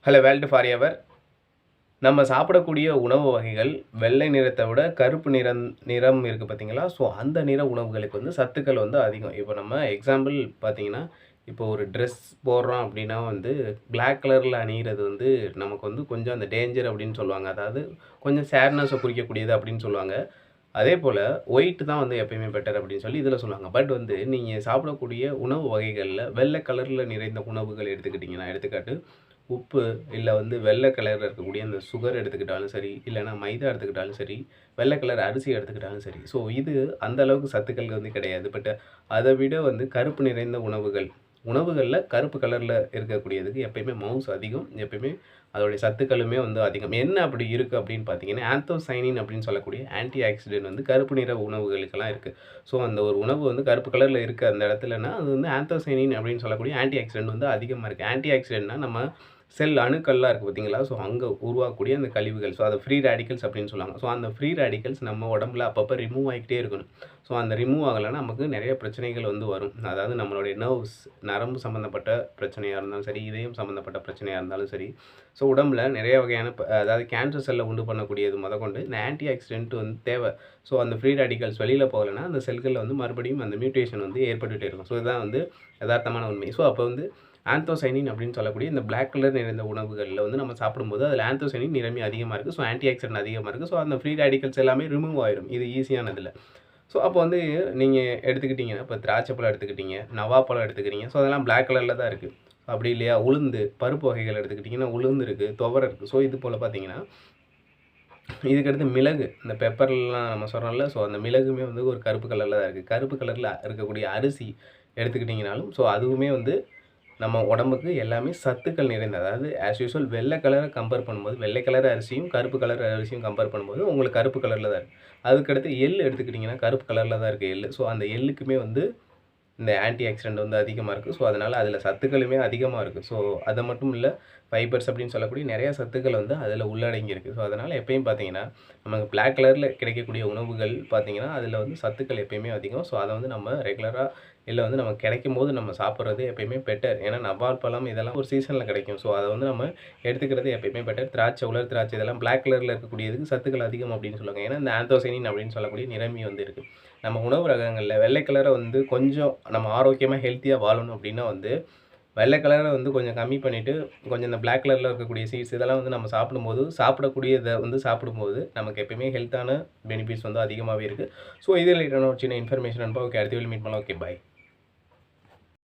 Hello world for ever. நம்ம சாப்பிடக்கூடிய உணவு வகைகள் வெள்ளை நிறத்தை விட கருப்பு நிறம் இருக்குது பார்த்தீங்களா? ஸோ அந்த நிற உணவுகளுக்கு வந்து சத்துக்கள் வந்து அதிகம். இப்போ நம்ம எக்ஸாம்பிள் பார்த்தீங்கன்னா, இப்போ ஒரு ட்ரெஸ் போடுறோம் அப்படின்னா வந்து பிளாக் கலரில் அணியிறது வந்து நமக்கு வந்து கொஞ்சம் அந்த டேஞ்சர் அப்படின்னு சொல்லுவாங்க. அதாவது கொஞ்சம் சேட்னஸை குறிக்கக்கூடியது அப்படின்னு சொல்லுவாங்க. அதே போல் ஒயிட் தான் வந்து எப்பயுமே பெட்டர் அப்படின்னு சொல்லி இதில் சொல்லுவாங்க. பட் வந்து நீங்கள் சாப்பிடக்கூடிய உணவு வகைகளில் வெள்ளை கலரில் நிறைந்த உணவுகள் எடுத்துக்கிட்டிங்கன்னா, எடுத்துக்காட்டு உப்பு, இல்லை வந்து வெள்ளை கலரில் இருக்கக்கூடிய அந்த சுகர் எடுத்துக்கிட்டாலும் சரி, இல்லைன்னா மைதா எடுத்துக்கிட்டாலும் சரி, வெள்ளை கலர் அரிசி எடுத்துக்கிட்டாலும் சரி. ஸோ இது அந்த அளவுக்கு சத்துக்கள் வந்து கிடையாது. பட் அதை விட வந்து கருப்பு நிறைந்த உணவுகளில் கருப்பு கலரில் இருக்கக்கூடியதுக்கு எப்பயுமே மவுஸ் அதிகம். எப்பயுமே அதோடைய சத்துக்களுமே வந்து அதிகம். என்ன அப்படி இருக்குது அப்படின்னு பார்த்தீங்கன்னா, ஆந்தோசைனின் அப்படின்னு சொல்லக்கூடிய ஆன்டி ஆக்சிடென்ட் வந்து கருப்பு நிற உணவுகளுக்கெல்லாம் இருக்குது. ஸோ அந்த ஒரு உணவு வந்து கருப்பு கலரில் இருக்குது அந்த இடத்துலனா, அது வந்து ஆந்தோசைனின் அப்படின்னு சொல்லக்கூடிய ஆன்டி ஆக்சிடென்ட் வந்து அதிகமாக இருக்குது. ஆன்டி ஆக்சிடென்ட்னா நம்ம செல் அணுக்கள்லாம் இருக்குது பார்த்தீங்களா? ஸோ அங்கே உருவாக்கக்கூடிய அந்த கழிவுகள். ஸோ அதை ஃப்ரீ ரேடிக்கல்ஸ் அப்படின்னு சொல்லுவாங்க. ஸோ அந்த ஃப்ரீ ரேடிக்கல்ஸ் நம்ம உடம்புல அப்பப்போ ரிமூவ் ஆகிக்கிட்டே இருக்கணும். ஸோ அந்த ரிமூவ் ஆகலைன்னா நமக்கு நிறைய பிரச்சனைகள் வந்து வரும். அதாவது நம்மளுடைய நர்வ்ஸ், நரம்பு சம்மந்தப்பட்ட பிரச்சனையாக இருந்தாலும் சரி, இதயம் சம்மந்தப்பட்ட பிரச்சனையாக இருந்தாலும் சரி, ஸோ உடம்புல நிறைய வகையான அதாவது கேன்சர் செல்லை உண்டு பண்ணக்கூடியது முதற்கொண்டு இந்த ஆன்டி ஆக்சிடென்ட் வந்து தேவை. ஸோ அந்த ஃப்ரீ ரேடிக்கல்ஸ் வெளியில் போகலைன்னா அந்த செல்களில் வந்து மறுபடியும் அந்த மியூட்டேஷன் வந்து ஏற்பட்டுகிட்டே இருக்கும். ஸோ இதுதான் வந்து யதார்த்தமான உண்மை. ஸோ அப்போ வந்து ஆந்தோசைனின் அப்படின்னு சொல்லக்கூடிய இந்த பிளாக் கலர் நிறைந்த உணவுகளில் வந்து நம்ம சாப்பிடும்போது அதில் ஆந்தோசைனின் நிறமி அதிகமாக இருக்குது. ஸோ ஆன்டி ஆக்சிடென்ட் அதிகமாக இருக்குது. ஸோ அந்த ஃப்ரீ ரேடிக்கல்ஸ் எல்லாமே ரிமூவ் ஆயிடும். இது ஈஸியானதில்லை. ஸோ அப்போ வந்து நீங்கள் எடுத்துக்கிட்டிங்கன்னா, இப்போ திராட்சை பழம் எடுத்துக்கிட்டீங்க, நவாப்பழம் எடுத்துக்கிறீங்க. ஸோ அதெல்லாம் பிளாக் கலரில் தான் இருக்குது. அப்படி இல்லையா, உளுந்து, பருப்பு வகைகள் எடுத்துக்கிட்டிங்கன்னா உளுந்து இருக்குது, துவரை இருக்குது. ஸோ இது போல் பார்த்தீங்கன்னா, இதுக்கடுத்து மிளகு, இந்த பெப்பர்லாம் நம்ம சொல்கிறோம்ல, ஸோ அந்த மிளகுமே வந்து ஒரு கருப்பு கலரில் தான் இருக்குது. கருப்பு கலரில் இருக்கக்கூடிய அரிசி எடுத்துக்கிட்டிங்கனாலும், ஸோ அதுவுமே வந்து நம்ம உடம்புக்கு எல்லாமே சத்துக்கள் நிறைந்தது. அதாவது ஆஸ் யூசுவல் வெள்ளை கலரை கம்பேர் பண்ணும்போது, வெள்ளை கலர் அரிசியும் கருப்பு கலர் அரிசியும் கம்பேர் பண்ணும்போது உங்களுக்கு கருப்பு கலரில் தான் இருக்குது. அதுக்கடுத்து எள் எடுத்துக்கிட்டிங்கன்னா கருப்பு கலரில் தான் இருக்குது எள். ஸோ அந்த எள்ளுக்குமே வந்து இந்த ஆன்டி ஆக்சிடென்ட் வந்து அதிகமாக இருக்குது. ஸோ அதனால் அதில் சத்துக்களுமே அதிகமாக இருக்குது. ஸோ அது மட்டும் இல்லை, ஃபைபர்ஸ் அப்படின்னு சொல்லக்கூடிய நிறையா சத்துக்கள் வந்து அதில் உள்ளடங்கி இருக்குது. ஸோ அதனால் எப்பயும் பார்த்தீங்கன்னா, நமக்கு பிளாக் கலரில் கிடைக்கக்கூடிய உணவுகள் பார்த்தீங்கன்னா, அதில் வந்து சத்துக்கள் எப்பயுமே அதிகம். ஸோ அதை வந்து நம்ம ரெகுலராக இல்லை வந்து நமக்கு கிடைக்கும்போது நம்ம சாப்பிட்றது எப்பயுமே பெட்டர். ஏன்னா நவால் பழம் இதெல்லாம் ஒரு சீசனில் கிடைக்கும். ஸோ அதை வந்து நம்ம எடுத்துக்கிறது எப்பயுமே பெட்டர். திராட்சை, உலர் திராட்சை இதெல்லாம் பிளாக் கலரில் இருக்கக்கூடியதுக்கு சத்துக்கள் அதிகம் அப்படின்னு சொல்லுவாங்க. ஏன்னா இந்த ஆந்தோசைனின் அப்படின்னு சொல்லக்கூடிய நிறமி வந்து இருக்குது. நம்ம உணவு ரகங்களில் வெள்ளை கலரை வந்து கொஞ்சம் நம்ம ஆரோக்கியமாக ஹெல்த்தியாக வாழணும் அப்படின்னா வந்து வெள்ளை கலரை வந்து கொஞ்சம் கம்மி பண்ணிவிட்டு கொஞ்சம் இந்த பிளாக் கலரில் இருக்கக்கூடிய சீட்ஸ் இதெல்லாம் வந்து நம்ம சாப்பிடும்போது சாப்பிடக்கூடியதை வந்து சாப்பிடும்போது நமக்கு எப்பயுமே ஹெல்த்தான பெனிஃபிட்ஸ் வந்து அதிகமாகவே இருக்குது. ஸோ இது ரிலேட்டடான ஒரு சின்ன இன்ஃபர்மேஷன் அனுப்ப ஓகே, அடுத்த வீடியோவில் மீட் பண்ணலாம். ஓகே, பாய்.